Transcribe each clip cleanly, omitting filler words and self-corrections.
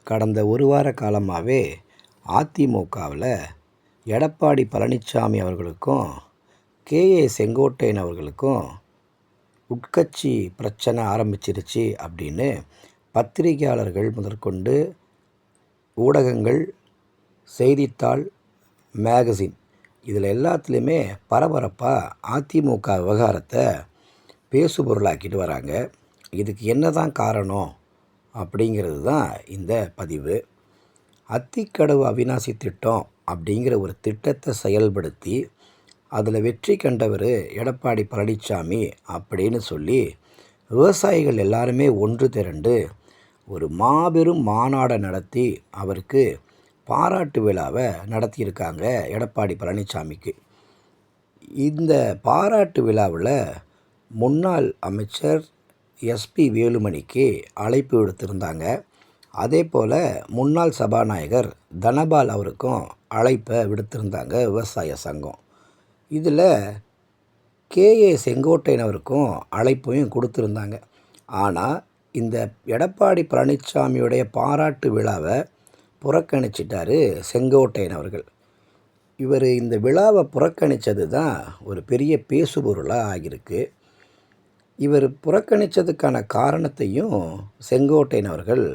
கடந்த ஒரு வார காலமாகவே அதிமுகவில் எடப்பாடி பழனிசாமி அவர்களுக்கும் செங்கோட்டையன் அவர்களுக்கும் உட்கட்சி பிரச்சனை ஆரம்பிச்சிருச்சு அப்படின்னு பத்திரிகையாளர்கள் முதற்கொண்டு ஊடகங்கள், செய்தித்தாள், மேகசின் இதில் எல்லாத்துலேயுமே பரபரப்பாக அதிமுக விவகாரத்தை பேசுபொருளாக்கிட்டு வராங்க. இதுக்கு என்ன தான் காரணம் அப்படிங்கிறது தான் இந்த பதிவு. அத்திக்கடவு அவிநாசி திட்டம் அப்படிங்கிற ஒரு திட்டத்தை செயல்படுத்தி அதில் வெற்றி கண்டவர் எடப்பாடி பழனிசாமி அப்படின்னு சொல்லி விவசாயிகள் எல்லாருமே ஒன்று திரண்டு ஒரு மாபெரும் மாநாடை நடத்தி அவருக்கு பாராட்டு விழாவை நடத்தியிருக்காங்க எடப்பாடி பழனிசாமிக்கு. இந்த பாராட்டு விழாவில் முன்னாள் அமைச்சர் எஸ்பி வேலுமணிக்கு அழைப்பு விடுத்திருந்தாங்க. அதே போல் முன்னாள் சபாநாயகர் தனபால் அவருக்கும் அழைப்பை விடுத்திருந்தாங்க விவசாய சங்கம். இதில் செங்கோட்டையன் அவருக்கும் அழைப்பையும் கொடுத்துருந்தாங்க. ஆனால் இந்த எடப்பாடி பழனிசாமியுடைய பாராட்டு விழாவை புறக்கணிச்சிட்டார் செங்கோட்டையன் அவர்கள். இவர் இந்த விழாவை புறக்கணித்தது தான் ஒரு பெரிய பேசுபொருளாக ஆகியிருக்கு. இவர் புறக்கணித்ததுக்கான காரணத்தையும் செங்கோட்டையன் அவர்கள்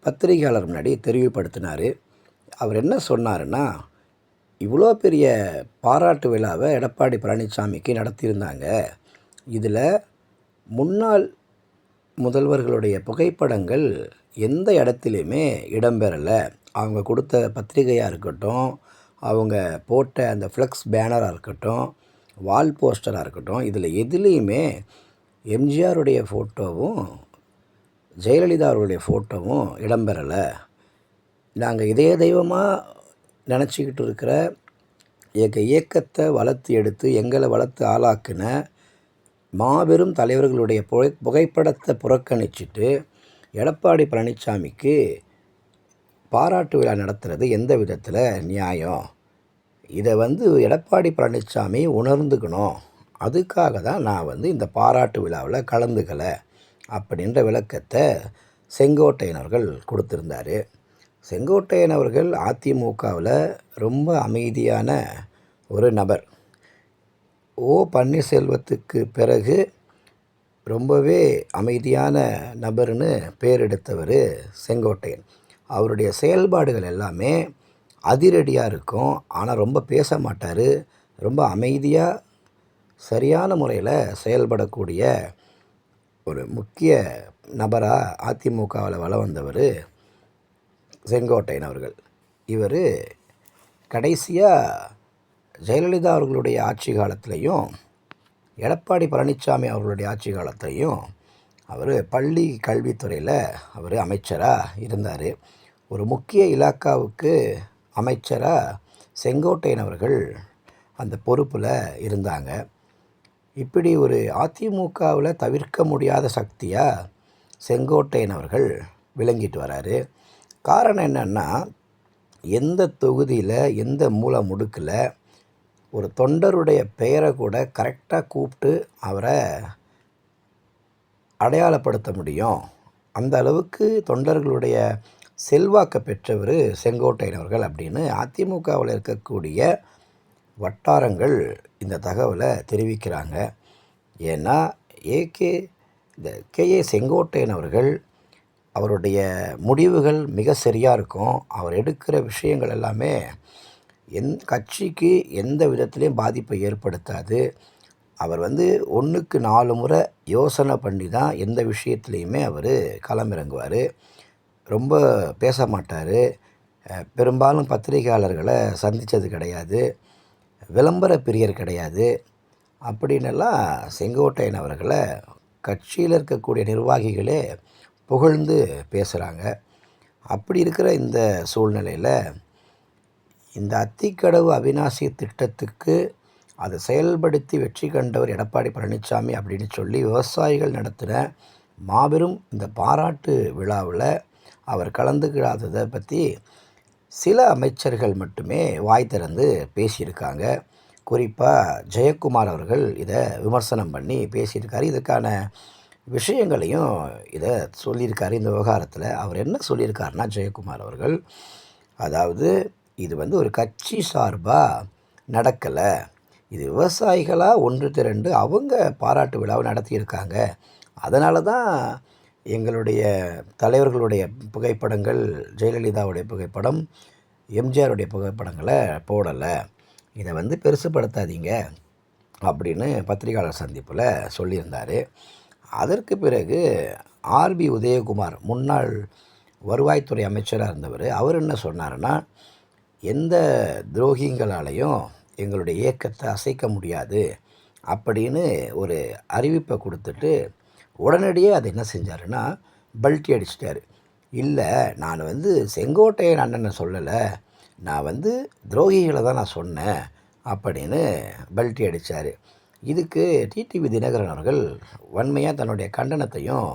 பத்திரிகையாளர் முன்னாடி தெரிவுபடுத்தினார். அவர் என்ன சொன்னாருன்னா, இவ்வளோ பெரிய பாராட்டு விழாவை எடப்பாடி பழனிசாமிக்கு நடத்தியிருந்தாங்க. இதில் முன்னாள் முதல்வர்களுடைய புகைப்படங்கள் எந்த இடத்துலையுமே இடம்பெறலை. அவங்க கொடுத்த பத்திரிகையாக இருக்கட்டும், அவங்க போட்ட அந்த ஃப்ளெக்ஸ் பேனராக இருக்கட்டும், வால் போஸ்டராக இருக்கட்டும், இதில் எதுலேயுமே எம்ஜிஆருடைய ஃபோட்டோவும் ஜெயலலிதா அவருடைய ஃபோட்டோவும் இடம்பெறலை. நாங்கள் இதே தெய்வமாக நினச்சிக்கிட்டு இருக்கிற இயக்கத்தை வளர்த்து எடுத்து எங்களை வளர்த்து ஆளாக்குன மாபெரும் தலைவர்களுடைய புகைப்படத்தை புறக்கணிச்சிட்டு எடப்பாடி பழனிசாமிக்கு பாராட்டு விழா நடத்துகிறது எந்த விதத்தில் நியாயம்? இதை எடப்பாடி பழனிசாமி உணர்ந்துக்கணும். அதுக்காக தான் நான் இந்த பாராட்டு விழாவில் கலந்துக்கலை அப்படின்ற விளக்கத்தை செங்கோட்டையன் அவர்கள் கொடுத்துருந்தார். செங்கோட்டையன் அவர்கள் அதிமுகவில் ரொம்ப அமைதியான ஒரு நபர். பன்னீர்செல்வத்துக்கு பிறகு ரொம்பவே அமைதியான நபர்னு பேர் எடுத்தவர் செங்கோட்டையன். அவருடைய செயல்பாடுகள் எல்லாமே அதிரடியாக இருக்கும். ஆனால் ரொம்ப பேச மாட்டார். ரொம்ப அமைதியாக சரியான முறையில் செயல்படக்கூடிய ஒரு முக்கிய நபராக அதிமுகவில் வலம் வந்தவர் செங்கோட்டையன் அவர்கள். இவர் கடைசியாக ஜெயலலிதா அவர்களுடைய ஆட்சி காலத்திலையும் எடப்பாடி பழனிசாமி அவர்களுடைய ஆட்சி காலத்திலையும் அவர் பள்ளி கல்வித்துறையில் அவர் அமைச்சராக இருந்தார். ஒரு முக்கிய இலாக்காவுக்கு அமைச்சராக செங்கோட்டையன் அவர்கள் அந்த பொறுப்பில் இருந்தாங்க. இப்படி ஒரு அதிமுகவில் தவிர்க்க முடியாத சக்தியாக செங்கோட்டையன் அவர்கள் விளங்கிட்டு வராரு. காரணம் என்னென்னா, எந்த தொகுதியில் எந்த மூலை முடுக்கில் ஒரு தொண்டருடைய பெயரை கூட கரெக்டாக கூப்பிட்டு அவரை அடையாளப்படுத்த முடியும். அந்த அளவுக்கு தொண்டர்களுடைய செல்வாக்கை பெற்றவர் செங்கோட்டையன் அவர்கள் அப்படின்னு அதிமுகவில் இருக்கக்கூடிய வட்டாரங்கள் இந்த தகவலை தெரிவிக்கிறாங்க. ஏன்னா இந்த செங்கோட்டையன் அவர்கள் அவருடைய முடிவுகள் மிக சரியாக இருக்கும். அவர் எடுக்கிற விஷயங்கள் எல்லாமே கட்சிக்கு எந்த விதத்துலேயும் பாதிப்பை ஏற்படுத்தாது. அவர் 1க்கு 4 முறை யோசனை பண்ணி தான் எந்த விஷயத்துலையுமே அவர் களமிறங்குவார். ரொம்ப பேச மாட்டார். பெரும்பாலும் பத்திரிகையாளர்களை சந்தித்தது கிடையாது. விளம்பர பிரியர் கிடையாது. அப்படின்னெல்லாம் செங்கோட்டையன் அவர்களை கட்சியில் இருக்கக்கூடிய நிர்வாகிகளே புகழ்ந்து பேசுகிறாங்க. அப்படி இருக்கிற இந்த சூழ்நிலையில் இந்த அத்திக்கடவு அவிநாசி திட்டத்துக்கு அதை செயல்படுத்தி வெற்றி கண்டவர் எடப்பாடி பழனிசாமி அப்படின்னு சொல்லி விவசாயிகள் நடத்தின மாபெரும் இந்த பாராட்டு விழாவில் அவர் கலந்துக்கிடாததை பற்றி சில அமைச்சர்கள் மட்டுமே வாய் திறந்து பேசியிருக்காங்க. குறிப்பாக ஜெயக்குமார் அவர்கள் இதை விமர்சனம் பண்ணி பேசியிருக்காரு. இதுக்கான விஷயங்களையும் இதை சொல்லியிருக்காரு. இந்த விவகாரத்தில் அவர் என்ன சொல்லியிருக்காருன்னா, ஜெயக்குமார் அவர்கள், அதாவது இது வந்து ஒரு கட்சி சார்பாக நடக்கலை, இது விவசாயிகளாக ஒன்று திரண்டு அவங்க பாராட்டு விழாவை நடத்தியிருக்காங்க. அதனால தான் எங்களுடைய தலைவர்களுடைய புகைப்படங்கள், ஜெயலலிதாவுடைய புகைப்படம், எம்ஜிஆருடைய புகைப்படங்களை போடலை, இதை வந்து பெருசுப்படுத்தாதீங்க அப்படின்னு பத்திரிகையாளர் சந்திப்பில் சொல்லியிருந்தார். அதற்கு பிறகு ஆர்பி உதயகுமார், முன்னாள் வருவாய்த்துறை அமைச்சராக இருந்தவர், அவர் என்ன சொன்னார்னா, எந்த துரோகிங்களாலையும் எங்களுடைய இயக்கத்தை அசைக்க முடியாது அப்படின்னு ஒரு அறிவிப்பை கொடுத்துட்டு உடனடியாக அதை என்ன செஞ்சாருன்னா பல்ட்டி அடிச்சிட்டாரு. இல்லை, நான் வந்து செங்கோட்டையன் அண்ணனை சொல்லலை, நான் வந்து துரோகிகளை தான் நான் சொன்னேன் அப்படின்னு பல்ட்டி அடித்தார். இதுக்கு டிடிவி தினகரன் அவர்கள் வன்மையாக தன்னுடைய கண்டனத்தையும்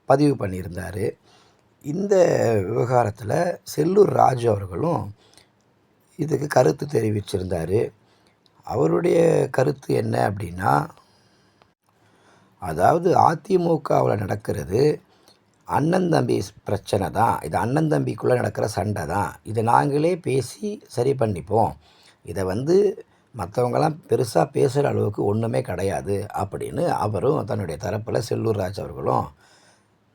பதிவு பண்ணியிருந்தார். இந்த விவகாரத்தில் செல்லூர் ராஜு அவர்களும் இதுக்கு கருத்து தெரிவிச்சிருந்தார். அவருடைய கருத்து என்ன அப்படின்னா, அதாவது அதிமுகவில் நடக்கிறது அண்ணன் தம்பி பிரச்சனை தான், இது அண்ணன் தம்பிக்குள்ளே நடக்கிற சண்டை தான், இதை நாங்களே பேசி சரி பண்ணிப்போம், இதை வந்து மற்றவங்களாம் பெருசாக பேசுகிற அளவுக்கு ஒன்றுமே கிடையாது அப்படின்னு அவரும் தன்னுடைய தரப்பில் செல்லூர் ராஜ் அவர்களும்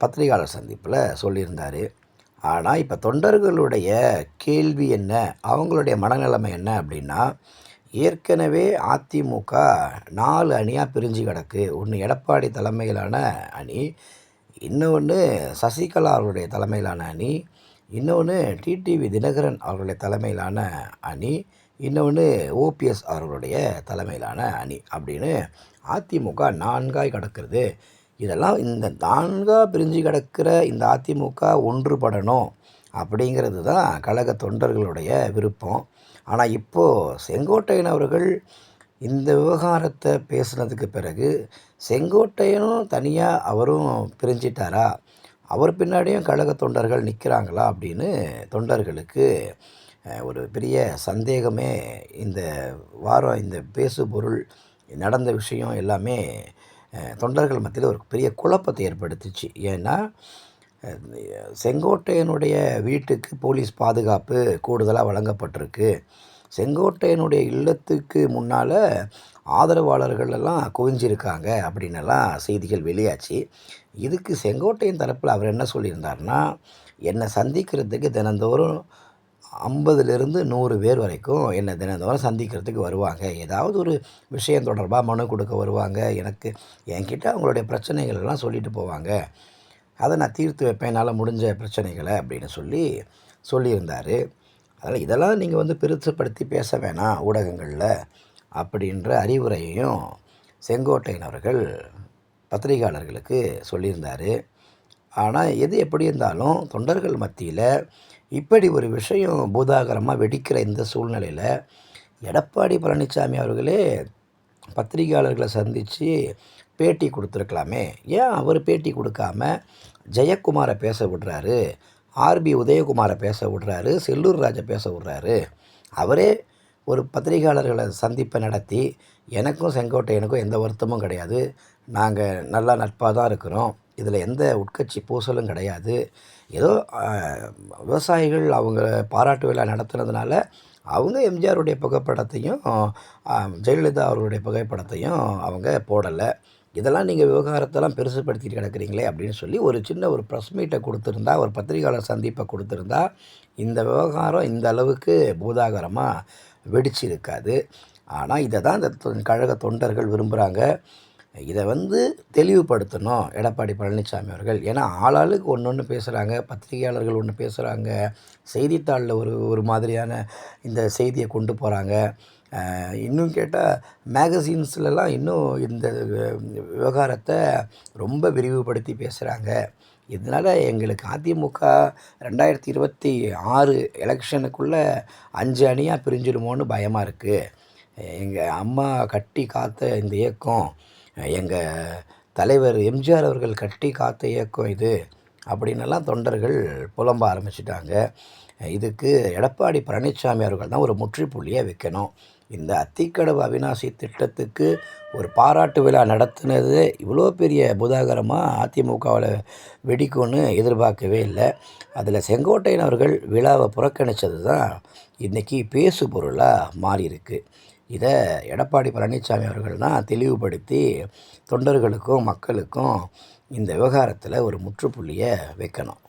பத்திரிகையாளர் சந்திப்பில் சொல்லியிருந்தார். ஆனால் இப்போ தொண்டர்களுடைய கேள்வி என்ன, அவங்களுடைய மனநிலைமை என்ன அப்படின்னா, ஏற்கனவே அதிமுக 4 அணியாக பிரிஞ்சு கிடக்கு. ஒன்று எடப்பாடி தலைமையிலான அணி, இன்னொன்று சசிகலா அவர்களுடைய தலைமையிலான அணி, இன்னொன்று டிடிவி தினகரன் அவர்களுடைய தலைமையிலான அணி, இன்னொன்று ஓபிஎஸ் அவர்களுடைய தலைமையிலான அணி அப்படின்னு அதிமுக 4ஆய் கிடக்கிறது. இதெல்லாம் இந்த 4ஆக பிரிஞ்சு கிடக்கிற இந்த அதிமுக ஒன்றுபடணும் அப்படிங்கிறது தான் கழக தொண்டர்களுடைய விருப்பம். ஆனால் இப்போது செங்கோட்டையன் அவர்கள் இந்த விவகாரத்தை பேசுனதுக்கு பிறகு செங்கோட்டையனும் தனியாக அவரும் பிரிஞ்சிட்டாரா, அவர் பின்னாடியும் கழக தொண்டர்கள் நிற்கிறாங்களா அப்படின்னு தொண்டர்களுக்கு ஒரு பெரிய சந்தேகமே இந்த வாரம் இந்த பேசுபொருள் நடந்த விஷயம் எல்லாமே தொண்டர்கள் மத்தியில் ஒரு பெரிய குழப்பத்தை ஏற்படுத்துச்சு. ஏன்னா செங்கோட்டையனுடைய வீட்டுக்கு போலீஸ் பாதுகாப்பு கூடுதலாக வழங்கப்பட்டிருக்கு. செங்கோட்டையனுடைய இல்லத்துக்கு முன்னால் ஆதரவாளர்கள் எல்லாம் குவிஞ்சிருக்காங்க அப்படின்னெல்லாம் செய்திகள் வெளியாச்சு. இதுக்கு செங்கோட்டையன் தரப்பில் அவர் என்ன சொல்லியிருந்தார்னா, என்னை சந்திக்கிறதுக்கு தினந்தோறும் 50லேருந்து 100 பேர் வரைக்கும் என்னை தினந்தோறும் சந்திக்கிறதுக்கு வருவாங்க. ஏதாவது ஒரு விஷயம் தொடர்பாக மனு கொடுக்க வருவாங்க. என்கிட்ட அவங்களுடைய பிரச்சனைகள் எல்லாம் சொல்லிட்டு போவாங்க. அதை நான் தீர்த்து வைப்பேன், என்னால் முடிஞ்ச பிரச்சனைகளை அப்படின்னு சொல்லியிருந்தார். அதனால் இதெல்லாம் நீங்கள் வந்து பெருசுப்படுத்தி பேச வேணாம் ஊடகங்களில் அப்படின்ற அறிவுரையையும் செங்கோட்டையன் அவர்கள் பத்திரிகையாளர்களுக்கு சொல்லியிருந்தார். ஆனால் எது எப்படி இருந்தாலும் தொண்டர்கள் மத்தியில் இப்படி ஒரு விஷயம் பூதாகரமாக வெடிக்கிற இந்த சூழ்நிலையில் எடப்பாடி பழனிசாமி அவர்களே பத்திரிகையாளர்களை சந்தித்து பேட்டி கொடுத்துருக்கலாமே, ஏன் அவர் பேட்டி கொடுக்காம ஜெயக்குமாரை பேச விடுறாரு, ஆர்பி உதயகுமாரை பேச விடுறாரு, செல்லூர் ராஜை பேச விடுறாரு? அவரே ஒரு பத்திரிகையாளர்களை சந்திப்பை நடத்தி, எனக்கும் செங்கோட்டையனுக்கும் எந்த வருத்தமும் கிடையாது, நாங்கள் நல்லா நட்பாக தான் இருக்கிறோம், இதில் எந்த உட்கட்சி பூசலும் கிடையாது, ஏதோ விவசாயிகள் அவங்க பாராட்டு விழா நடத்துனதுனால அவங்க எம்ஜிஆருடைய புகைப்படத்தையும் ஜெயலலிதா அவர்களுடைய புகைப்படத்தையும் அவங்க போடலை, இதெல்லாம் நீங்கள் விவகாரத்தெல்லாம் பெருசுப்படுத்திட்டு கிடக்குறீங்களே அப்படின்னு சொல்லி ஒரு சின்ன ஒரு ப்ரெஸ் மீட்டை கொடுத்துருந்தா, ஒரு பத்திரிகையாளர் சந்திப்பை கொடுத்துருந்தா இந்த விவகாரம் இந்த அளவுக்கு பூதாகரமாக வெடிச்சு இருக்காது. ஆனால் இதை தான் இந்த கழக தொண்டர்கள் விரும்புகிறாங்க. இதை வந்து தெளிவுபடுத்தணும் எடப்பாடி பழனிசாமி அவர்கள். ஏன்னா ஆளாளுக்கு ஒன்று பேசுகிறாங்க, பத்திரிகையாளர்கள் ஒன்று பேசுகிறாங்க, செய்தித்தாளில் ஒரு மாதிரியான இந்த செய்தியை கொண்டு போகிறாங்க. இன்னும் கேட்டால் மேகசின்ஸ்லலாம் இன்னும் இந்த விவகாரத்தை ரொம்ப விரிவுபடுத்தி பேசுகிறாங்க. இதனால் எங்களுக்கு அதிமுக 2026 எலெக்ஷனுக்குள்ளே 5 அணியாக பிரிஞ்சிடுமோன்னு பயமாக இருக்குது. எங்கள் அம்மா கட்டி காத்த இந்த இயக்கம், எங்கள் தலைவர் எம்ஜிஆர் அவர்கள் கட்டி காத்த இயக்கம் இது அப்படின்னெல்லாம் தொண்டர்கள் புலம்ப ஆரம்பிச்சிட்டாங்க. இதுக்கு எடப்பாடி பழனிசாமி அவர்கள் தான் ஒரு முற்றுப்புள்ளியை வைக்கணும். இந்த அத்திக்கடவு அவிநாசி திட்டத்துக்கு ஒரு பாராட்டு விழா நடத்துனது இவ்வளோ பெரிய பூதாகரமாக அதிமுகவில் வெடிக்கும்னு எதிர்பார்க்கவே இல்லை. அதில் செங்கோட்டையன் அவர்கள் விழாவை புறக்கணித்தது தான் இன்றைக்கி பேசு பொருளாக மாறியிருக்கு. இதை எடப்பாடி பழனிசாமி அவர்கள் தான் தெளிவுபடுத்தி தொண்டர்களுக்கும் மக்களுக்கும் இந்த விவகாரத்தில் ஒரு முற்றுப்புள்ளியை வைக்கணும்.